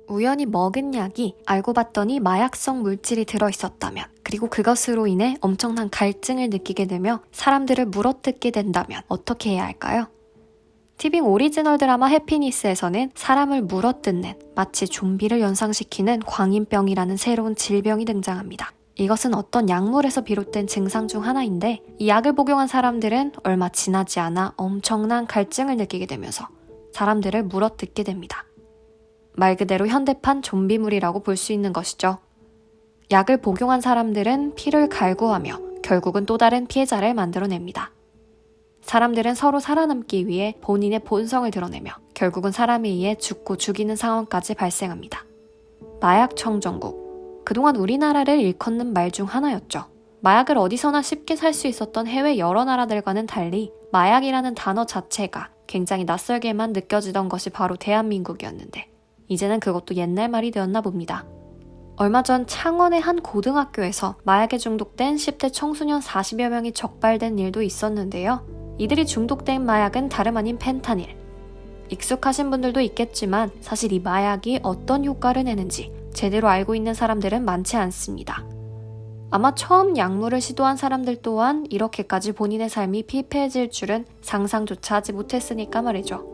우연히 먹은 약이 알고 봤더니 마약성 물질이 들어있었다면, 그리고 그것으로 인해 엄청난 갈증을 느끼게 되며 사람들을 물어뜯게 된다면 어떻게 해야 할까요? 티빙 오리지널 드라마 해피니스에서는 사람을 물어뜯는, 마치 좀비를 연상시키는 광인병이라는 새로운 질병이 등장합니다. 이것은 어떤 약물에서 비롯된 증상 중 하나인데, 이 약을 복용한 사람들은 얼마 지나지 않아 엄청난 갈증을 느끼게 되면서 사람들을 물어뜯게 됩니다. 말 그대로 현대판 좀비물이라고 볼 수 있는 것이죠. 약을 복용한 사람들은 피를 갈구하며 결국은 또 다른 피해자를 만들어냅니다. 사람들은 서로 살아남기 위해 본인의 본성을 드러내며 결국은 사람에 의해 죽고 죽이는 상황까지 발생합니다. 마약 청정국. 그동안 우리나라를 일컫는 말 중 하나였죠. 마약을 어디서나 쉽게 살 수 있었던 해외 여러 나라들과는 달리 마약이라는 단어 자체가 굉장히 낯설게만 느껴지던 것이 바로 대한민국이었는데, 이제는 그것도 옛날 말이 되었나 봅니다. 얼마 전 창원의 한 고등학교에서 마약에 중독된 10대 청소년 40여 명이 적발된 일도 있었는데요. 이들이 중독된 마약은 다름 아닌 펜타닐. 익숙하신 분들도 있겠지만 사실 이 마약이 어떤 효과를 내는지 제대로 알고 있는 사람들은 많지 않습니다. 아마 처음 약물을 시도한 사람들 또한 이렇게까지 본인의 삶이 피폐해질 줄은 상상조차 하지 못했으니까 말이죠.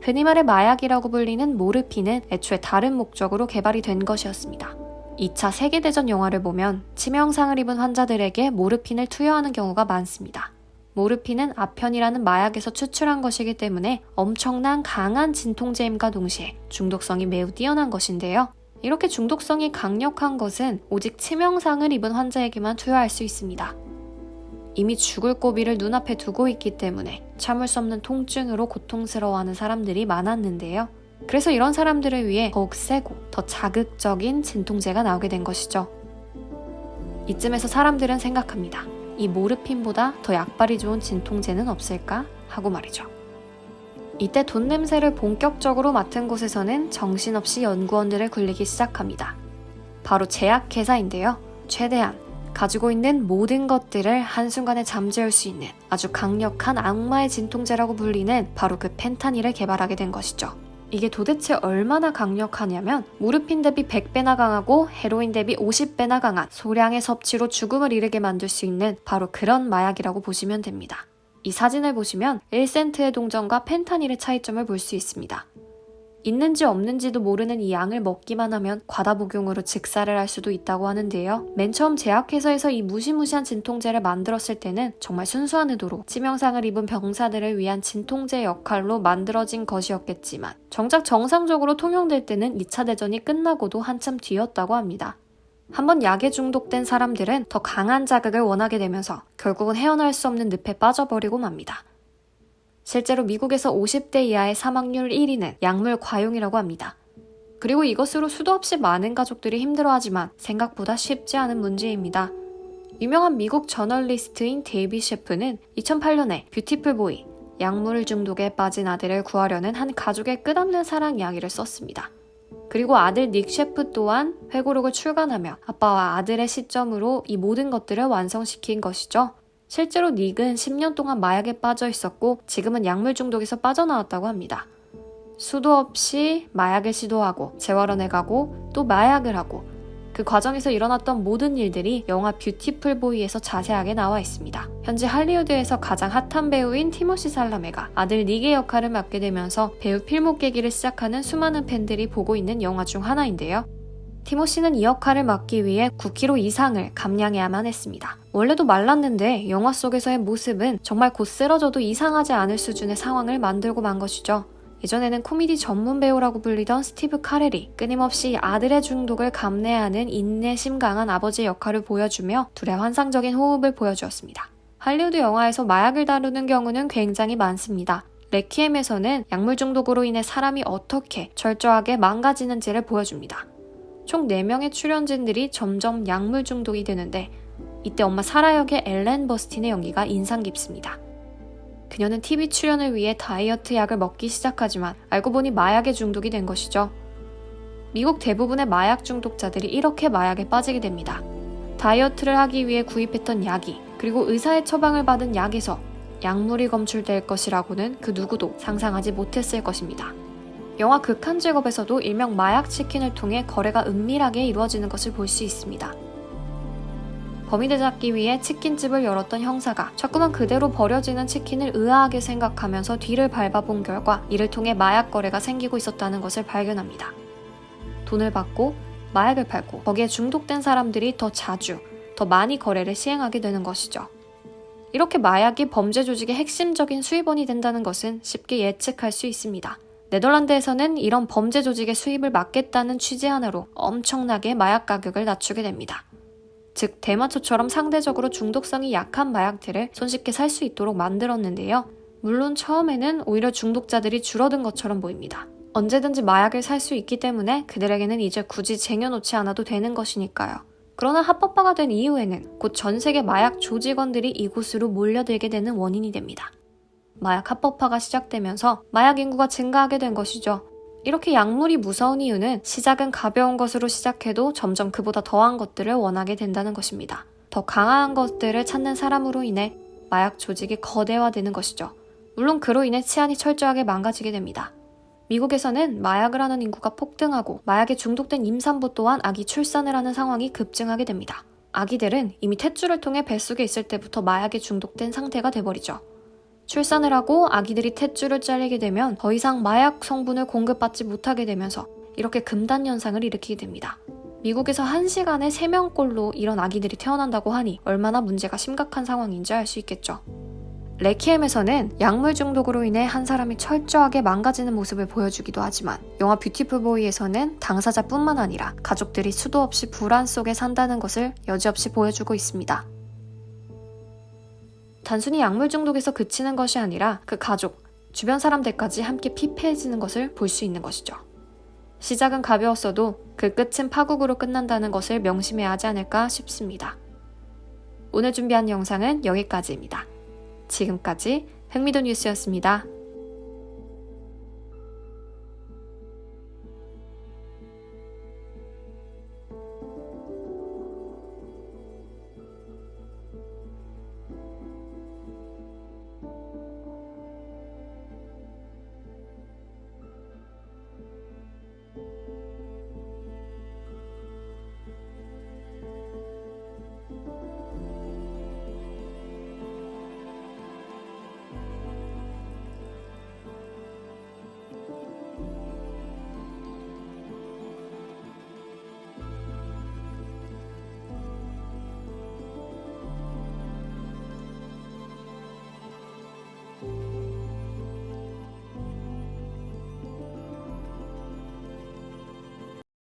흔히 말해 마약이라고 불리는 모르핀은 애초에 다른 목적으로 개발이 된 것이었습니다. 2차 세계대전 영화를 보면 치명상을 입은 환자들에게 모르핀을 투여하는 경우가 많습니다. 모르핀은 아편이라는 마약에서 추출한 것이기 때문에 엄청난 강한 진통제임과 동시에 중독성이 매우 뛰어난 것인데요. 이렇게 중독성이 강력한 것은 오직 치명상을 입은 환자에게만 투여할 수 있습니다. 이미 죽을 고비를 눈앞에 두고 있기 때문에 참을 수 없는 통증으로 고통스러워하는 사람들이 많았는데요. 그래서 이런 사람들을 위해 더욱 세고 더 자극적인 진통제가 나오게 된 것이죠. 이쯤에서 사람들은 생각합니다. 이 모르핀보다 더 약발이 좋은 진통제는 없을까? 하고 말이죠. 이때 돈 냄새를 본격적으로 맡은 곳에서는 정신없이 연구원들을 굴리기 시작합니다. 바로 제약회사인데요. 최대한 가지고 있는 모든 것들을 한순간에 잠재울 수 있는 아주 강력한 악마의 진통제라고 불리는 바로 그 펜타닐을 개발하게 된 것이죠. 이게 도대체 얼마나 강력하냐면 모르핀 대비 100배나 강하고 헤로인 대비 50배나 강한 소량의 섭취로 죽음을 이르게 만들 수 있는 바로 그런 마약이라고 보시면 됩니다. 이 사진을 보시면 1센트의 동전과 펜타닐의 차이점을 볼 수 있습니다. 있는지 없는지도 모르는 이 양을 먹기만 하면 과다 복용으로 즉사를 할 수도 있다고 하는데요. 맨 처음 제약회사에서 이 무시무시한 진통제를 만들었을 때는 정말 순수한 의도로 치명상을 입은 병사들을 위한 진통제 역할로 만들어진 것이었겠지만 정작 정상적으로 통용될 때는 2차 대전이 끝나고도 한참 뒤였다고 합니다. 한번 약에 중독된 사람들은 더 강한 자극을 원하게 되면서 결국은 헤어날 수 없는 늪에 빠져버리고 맙니다. 실제로 미국에서 50대 이하의 사망률 1위는 약물 과용이라고 합니다. 그리고 이것으로 수도 없이 많은 가족들이 힘들어하지만 생각보다 쉽지 않은 문제입니다. 유명한 미국 저널리스트인 데이비 셰프는 2008년에 뷰티풀 보이, 약물 중독에 빠진 아들을 구하려는 한 가족의 끝없는 사랑 이야기를 썼습니다. 그리고 아들 닉 셰프 또한 회고록을 출간하며 아빠와 아들의 시점으로 이 모든 것들을 완성시킨 것이죠. 실제로 닉은 10년 동안 마약에 빠져 있었고 지금은 약물 중독에서 빠져나왔다고 합니다. 수도 없이 마약을 시도하고 재활원에 가고 또 마약을 하고 그 과정에서 일어났던 모든 일들이 영화 뷰티풀 보이에서 자세하게 나와 있습니다. 현재 할리우드에서 가장 핫한 배우인 티모시 살라메가 아들 닉의 역할을 맡게 되면서 배우 필목 계기를 시작하는 수많은 팬들이 보고 있는 영화 중 하나인데요. 티모시는 이 역할을 맡기 위해 9kg 이상을 감량해야만 했습니다. 원래도 말랐는데 영화 속에서의 모습은 정말 곧 쓰러져도 이상하지 않을 수준의 상황을 만들고 만 것이죠. 예전에는 코미디 전문 배우라고 불리던 스티브 카렐이 끊임없이 아들의 중독을 감내하는 인내심 강한 아버지의 역할을 보여주며 둘의 환상적인 호흡을 보여주었습니다. 할리우드 영화에서 마약을 다루는 경우는 굉장히 많습니다. 레퀴엠에서는 약물 중독으로 인해 사람이 어떻게 철저하게 망가지는지를 보여줍니다. 총 4명의 출연진들이 점점 약물 중독이 되는데 이때 엄마 사라 역의 엘렌 버스틴의 연기가 인상 깊습니다. 그녀는 TV 출연을 위해 다이어트 약을 먹기 시작하지만 알고 보니 마약에 중독이 된 것이죠. 미국 대부분의 마약 중독자들이 이렇게 마약에 빠지게 됩니다. 다이어트를 하기 위해 구입했던 약이 그리고 의사의 처방을 받은 약에서 약물이 검출될 것이라고는 그 누구도 상상하지 못했을 것입니다. 영화 극한 직업에서도 일명 마약 치킨을 통해 거래가 은밀하게 이루어지는 것을 볼 수 있습니다. 범인을 잡기 위해 치킨집을 열었던 형사가 자꾸만 그대로 버려지는 치킨을 의아하게 생각하면서 뒤를 밟아본 결과 이를 통해 마약 거래가 생기고 있었다는 것을 발견합니다. 돈을 받고 마약을 팔고 거기에 중독된 사람들이 더 자주, 더 많이 거래를 시행하게 되는 것이죠. 이렇게 마약이 범죄 조직의 핵심적인 수입원이 된다는 것은 쉽게 예측할 수 있습니다. 네덜란드에서는 이런 범죄 조직의 수입을 막겠다는 취지 하나로 엄청나게 마약 가격을 낮추게 됩니다. 즉 대마초처럼 상대적으로 중독성이 약한 마약들을 손쉽게 살 수 있도록 만들었는데요. 물론 처음에는 오히려 중독자들이 줄어든 것처럼 보입니다. 언제든지 마약을 살 수 있기 때문에 그들에게는 이제 굳이 쟁여놓지 않아도 되는 것이니까요. 그러나 합법화가 된 이후에는 곧 전 세계 마약 조직원들이 이곳으로 몰려들게 되는 원인이 됩니다. 마약 합법화가 시작되면서 마약 인구가 증가하게 된 것이죠. 이렇게 약물이 무서운 이유는 시작은 가벼운 것으로 시작해도 점점 그보다 더한 것들을 원하게 된다는 것입니다. 더 강한 것들을 찾는 사람으로 인해 마약 조직이 거대화되는 것이죠. 물론 그로 인해 치안이 철저하게 망가지게 됩니다. 미국에서는 마약을 하는 인구가 폭등하고 마약에 중독된 임산부 또한 아기 출산을 하는 상황이 급증하게 됩니다. 아기들은 이미 탯줄을 통해 뱃속에 있을 때부터 마약에 중독된 상태가 돼버리죠. 출산을 하고 아기들이 탯줄을 잘리게 되면 더 이상 마약 성분을 공급받지 못하게 되면서 이렇게 금단 현상을 일으키게 됩니다. 미국에서 1시간에 3명꼴로 이런 아기들이 태어난다고 하니 얼마나 문제가 심각한 상황인지 알 수 있겠죠. 레퀴엠에서는 약물 중독으로 인해 한 사람이 철저하게 망가지는 모습을 보여주기도 하지만 영화 뷰티풀 보이에서는 당사자뿐만 아니라 가족들이 수도 없이 불안 속에 산다는 것을 여지없이 보여주고 있습니다. 단순히 약물 중독에서 그치는 것이 아니라 그 가족, 주변 사람들까지 함께 피폐해지는 것을 볼 수 있는 것이죠. 시작은 가벼웠어도 그 끝은 파국으로 끝난다는 것을 명심해야 하지 않을까 싶습니다. 오늘 준비한 영상은 여기까지입니다. 지금까지 흥미도 뉴스였습니다.